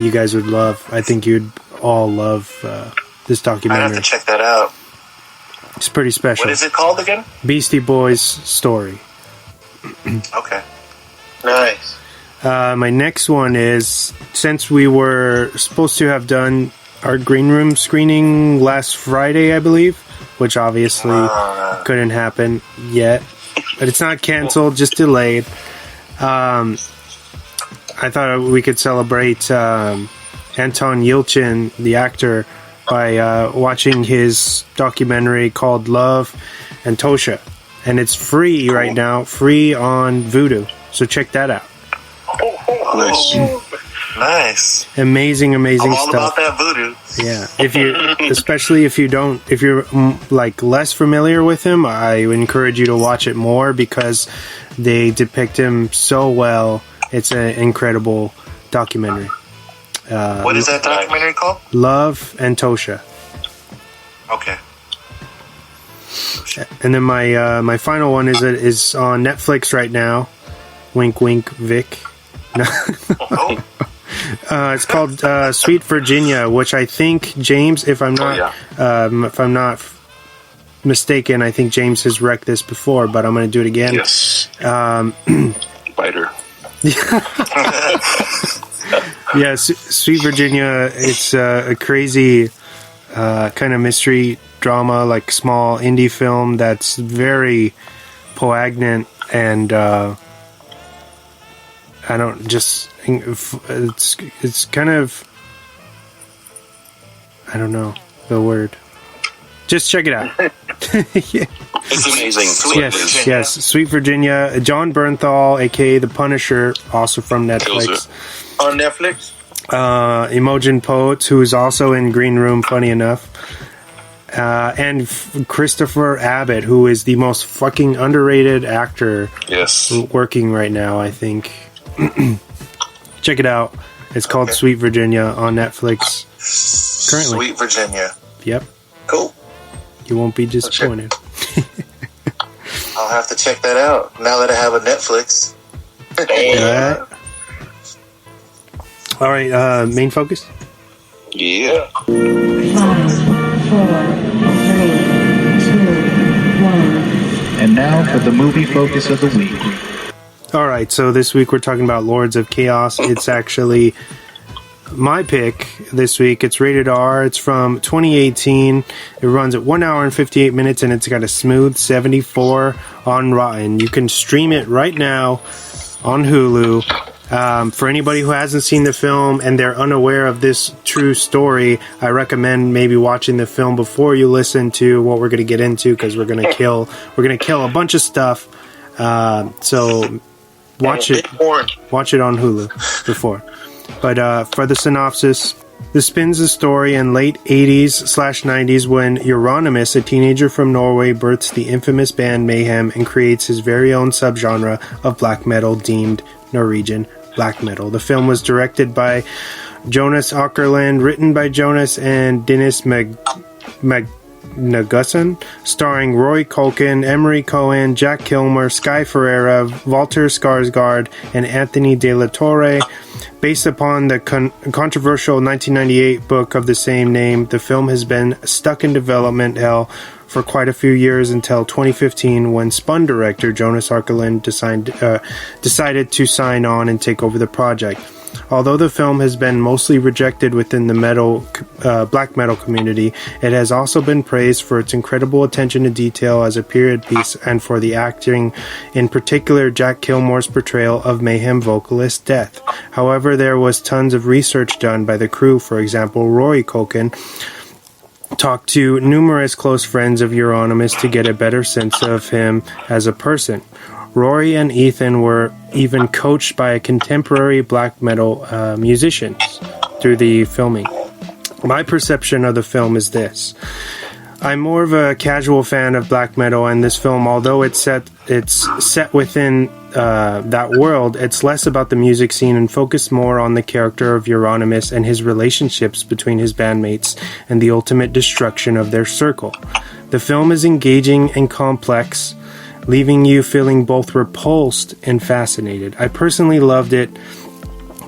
you guys would love. I think you'd all love this documentary. I'd have to check that out. It's pretty special. What is it called again? Beastie Boys Story. Okay. Nice. My next one is, since we were supposed to have done our green room screening last Friday, I believe, which obviously couldn't happen yet, but it's not canceled, just delayed. I thought we could celebrate Anton Yelchin, the actor, by watching his documentary called Love and Tosha. And it's free right now, free on Vudu. So check that out. Nice. Amazing I'm all stuff. about that voodoo. Yeah, especially if you're like less familiar with him, I would encourage you to watch it more because they depict him so well. It's an incredible documentary. What is that documentary called? Love and Tosha. Okay. And then my final one is on Netflix right now. Wink, wink, Vic. Oh. It's called Sweet Virginia, which I think James, if I'm not mistaken, I think James has wrecked this before, but I'm going to do it again. Yes. Biter. Yeah, Sweet Virginia. It's a crazy kind of mystery drama, like small indie film that's very poignant and it's kind of, I don't know the word. Just check it out. Yeah. It's amazing. Yes. Sweet Virginia. John Bernthal, aka The Punisher, also from Netflix. On Netflix? Imogen Poets, who is also in Green Room, funny enough. And Christopher Abbott, who is the most fucking underrated actor working right now, I think. Check it out. It's called Sweet Virginia on Netflix currently. Sweet Virginia. Yep. Cool. You won't be disappointed. I'll have to check that out now that I have a Netflix. All right, main focus? Yeah. 5, 4, 3, 2, 1. And now for the movie focus of the week. Alright, so this week we're talking about Lords of Chaos. It's actually my pick this week. It's rated R. It's from 2018. It runs at 1 hour and 58 minutes, and it's got a smooth 74 on Rotten. You can stream it right now on Hulu. For anybody who hasn't seen the film and they're unaware of this true story, I recommend maybe watching the film before you listen to what we're going to get into, because we're going to kill a bunch of stuff. So watch it on Hulu before. But for the synopsis, this spins the story in late 80s/90s when Euronymous, a teenager from Norway, births the infamous band Mayhem and creates his very own subgenre of black metal deemed Norwegian Black Metal. The film was directed by Jonas Åkerlund, written by Jonas and Dennis Magnuson, starring Roy Culkin, Emery Cohen, Jack Kilmer, Sky Ferreira, Walter Skarsgård, and Anthony De La Torre. Based upon the controversial 1998 book of the same name, the film has been stuck in development hell for quite a few years until 2015, when Spun director Jonas Åkerlund decided to sign on and take over the project. Although the film has been mostly rejected within the black metal community, it has also been praised for its incredible attention to detail as a period piece and for the acting, in particular Jack Kilmore's portrayal of Mayhem vocalist Death. However, there was tons of research done by the crew. For example, Roy Culkin talked to numerous close friends of Euronymous to get a better sense of him as a person. Rory and Ethan were even coached by contemporary black metal musicians through the filming. My perception of the film is this. I'm more of a casual fan of black metal, and this film, although it's set within that world, it's less about the music scene and focused more on the character of Euronymous and his relationships between his bandmates and the ultimate destruction of their circle. The film is engaging and complex, leaving you feeling both repulsed and fascinated. I personally loved it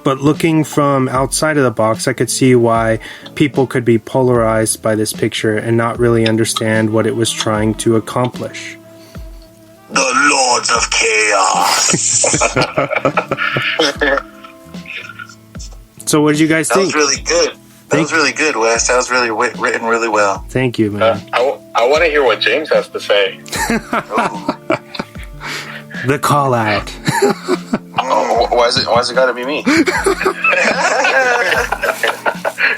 But looking from outside of the box, I could see why people could be polarized by this picture and not really understand what it was trying to accomplish. The Lords of Chaos. So what did you guys That think? was really good. That was really good, Wes. That was really written really well. Thank you, man. I want to hear what James has to say. The call out. Oh, why is it gotta be me?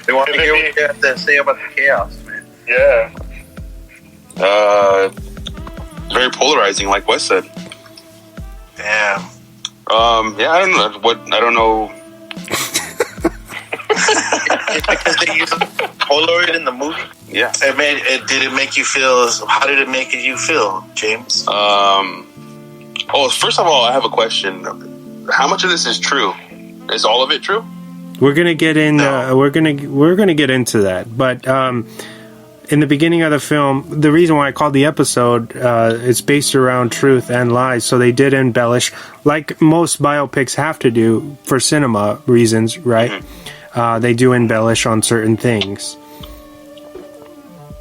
They want to hear what you have to say about the chaos, man. Yeah. Very polarizing, like Wes said. Damn. Yeah, I don't know. Because they used Polaroid in the movie. Yeah. Did it make you feel? How did it make you feel, James? Oh, first of all, I have a question. How much of this is true? Is all of it true? We're gonna get in. No. We're gonna get into that. But in the beginning of the film, the reason why I called the episode it's based around truth and lies. So they did embellish, like most biopics have to do for cinema reasons, right? Mm-hmm. They do embellish on certain things.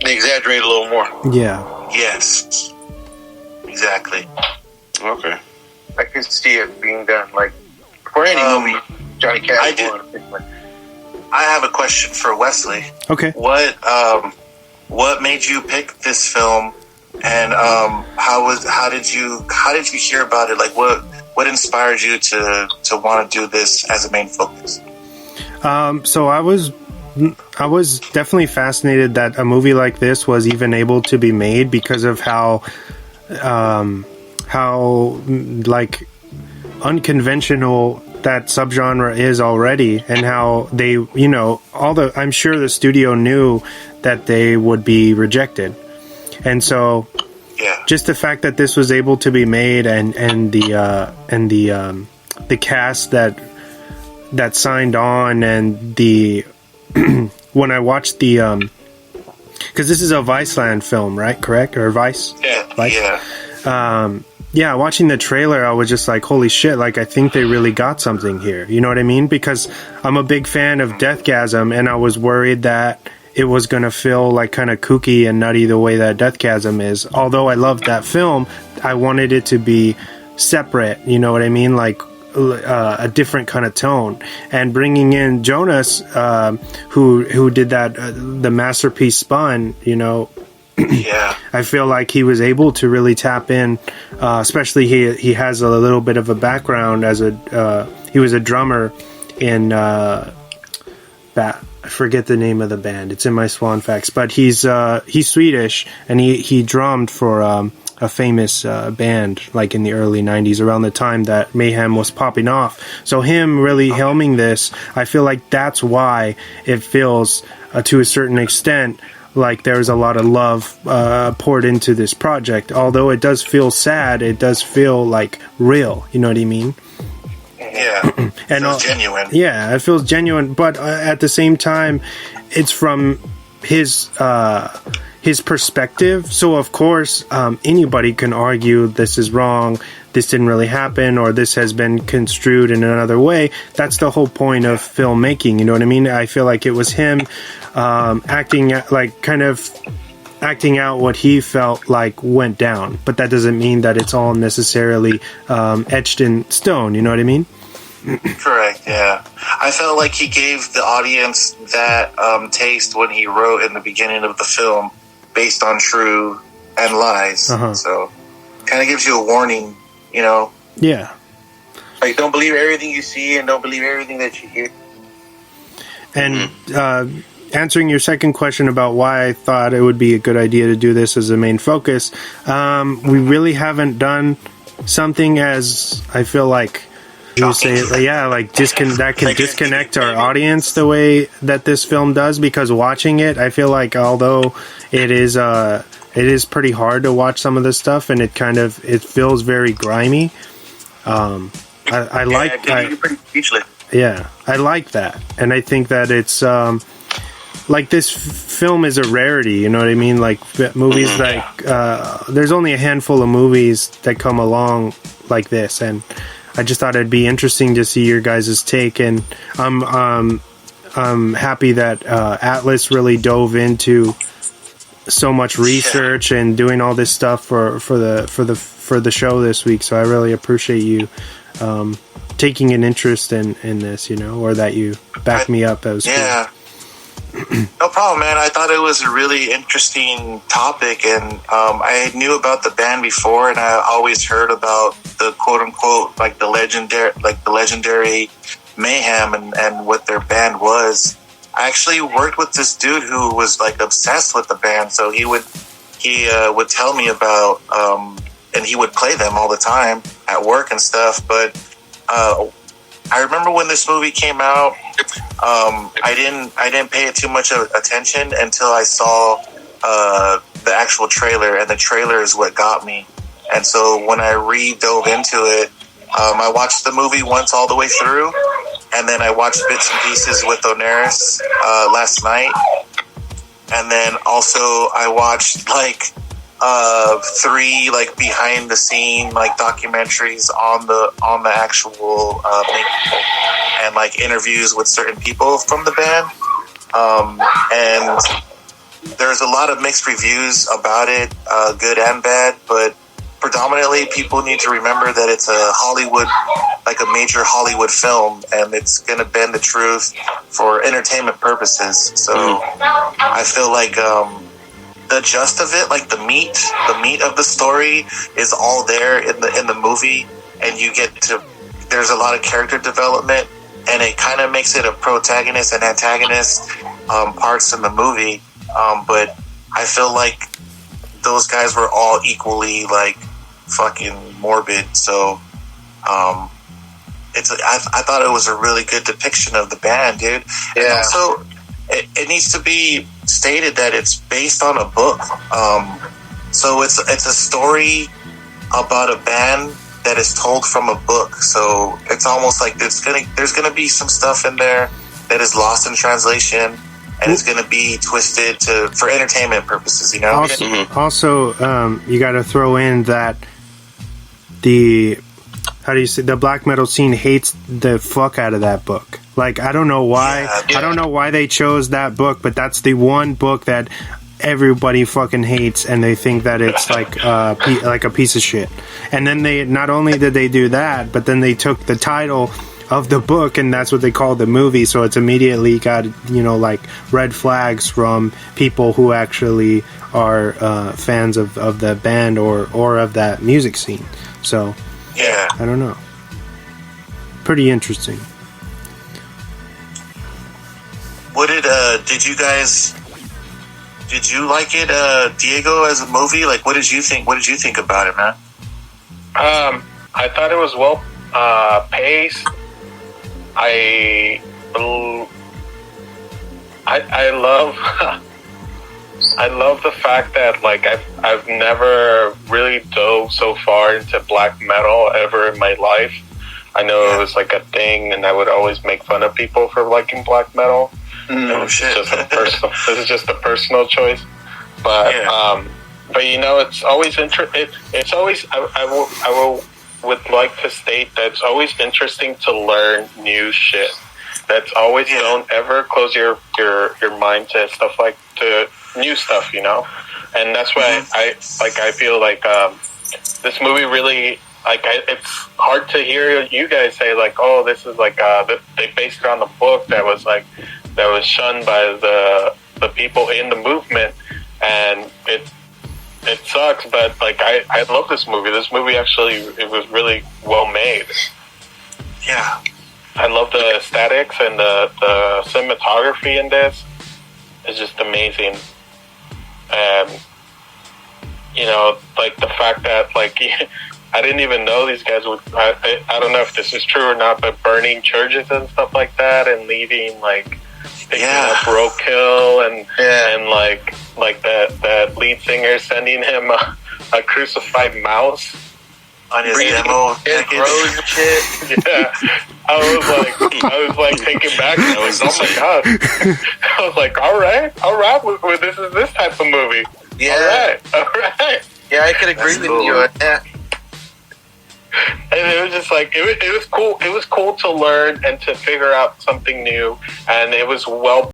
They exaggerate a little more. Yeah. Yes. Exactly. Okay. I can see it being done, like, for any movie, Johnny Cash. I have a question for Wesley. Okay. What made you pick this film, and how did you hear about it? Like, what inspired you to want to do this as a main focus? So I was definitely fascinated that a movie like this was even able to be made because of how like unconventional that subgenre is already, and how they, I'm sure the studio knew that they would be rejected, and so just the fact that this was able to be made, and the cast that signed on, and the when I watched the because this is a Viceland film, right? Correct? Or Vice? Yeah. Vice? Yeah. Watching the trailer, I was just like, holy shit, like, I think they really got something here. You know what I mean? Because I'm a big fan of Deathgasm, and I was worried that it was going to feel like kind of kooky and nutty the way that Deathgasm is. Although I loved that film, I wanted it to be separate, you know what I mean? Like, a different kind of tone. And bringing in Jonas, who did that, the masterpiece Spun, Yeah. I feel like he was able to really tap in, especially he has a little bit of a background as he was a drummer in I forget the name of the band. It's in my Swan Facts, but he's Swedish, and he drummed for a famous band like in the early 90s, around the time that Mayhem was popping off. So him really helming this, I feel like that's why it feels to a certain extent like there's a lot of love poured into this project. Although it does feel sad, it does feel like real. You know what I mean? Yeah. And feels genuine. Yeah, it feels genuine. But at the same time, it's from his perspective. So of course, anybody can argue this is wrong, this didn't really happen, or this has been construed in another way. That's the whole point of filmmaking. You know what I mean? I feel like it was him acting out what he felt like went down, but that doesn't mean that it's all necessarily etched in stone. You know what I mean? Correct. Yeah, I felt like he gave the audience that taste when he wrote in the beginning of the film, based on true and lies. So, kind of gives you a warning. Yeah. Like, don't believe everything you see, and don't believe everything that you hear. And answering your second question about why I thought it would be a good idea to do this as a main focus, we really haven't done something as, I feel like, you say, that can disconnect our audience the way that this film does. Because watching it, I feel like although it is pretty hard to watch some of this stuff, and it feels very grimy. I like you're pretty speechless. Yeah, I like that, and I think that it's like this film is a rarity. You know what I mean? Like movies there's only a handful of movies that come along like this, and I just thought it'd be interesting to see your guys' take, and I'm happy that Atlas really dove into so much research and doing all this stuff for the show this week. So I really appreciate you taking an interest in this, or that you backed me up. That was cool. No problem, man. I thought it was a really interesting topic, and I knew about the band before, and I always heard about the quote unquote like the legendary Mayhem and what their band was. I actually worked with this dude who was like obsessed with the band, so he would tell me about and he would play them all the time at work and stuff. But I remember when this movie came out, I didn't pay it too much attention until I saw the actual trailer, and the trailer is what got me. And so when I dove into it, I watched the movie once all the way through, and then I watched bits and pieces with Onarres last night, and then also I watched like 3 like behind the scene like documentaries on the actual making, and like interviews with certain people from the band, and there's a lot of mixed reviews about it, good and bad, but predominantly people need to remember that it's a Hollywood, like a major Hollywood film, and it's going to bend the truth for entertainment purposes. So I feel like the gist of it, like the meat of the story is all there in the movie, and there's a lot of character development, and it kind of makes it a protagonist and antagonist parts in the movie. But I feel like those guys were all equally like fucking morbid. So I thought it was a really good depiction of the band, dude. Yeah. And also, it needs to be stated that it's based on a book. So it's a story about a band that is told from a book. So it's almost like there's gonna be some stuff in there that is lost in translation, and it's going to be twisted for entertainment purposes, Also, you got to throw in that the black metal scene hates the fuck out of that book. Like, I don't know why. Yeah. I don't know why they chose that book, but that's the one book that everybody fucking hates, and they think that it's like a piece of shit. And then they not only did they do that, but then they took the title of the book, and that's what they called the movie. So it's immediately got like red flags from people who actually are fans of the band or of that music scene. So yeah, I don't know. Pretty interesting. What did you like it, Diego, as a movie? Like, what did you think? What did you think about it, man? I thought it was well paced. I love I love the fact that like I've never really dove so far into black metal ever in my life. I know it was like a thing, and I would always make fun of people for liking black metal. Shit. This is just a personal choice, but it's always it's always I would like to state that it's always interesting to learn new shit. That's always don't ever close your mind to stuff like to new stuff, and that's why I feel like this movie really it's hard to hear you guys say like, oh, this is like they based it on the book that was shunned by the people in the movement, and it sucks, but like I love this movie. This movie actually, it was really well made. Yeah, I love the aesthetics and the cinematography in this. It's just amazing. And like the fact that like I didn't even know these guys would. I don't know if this is true or not, but burning churches and stuff like that, and leaving like picking up roadkill, and like that lead singer sending him a crucified mouse on his demo package. Shit. Yeah, I was like thinking back, and I was, oh my god, I was like, all right, this is this type of movie. Yeah, all right. Yeah, I could agree with you on that. And it was just like it was cool. It was cool to learn and to figure out something new, and it was well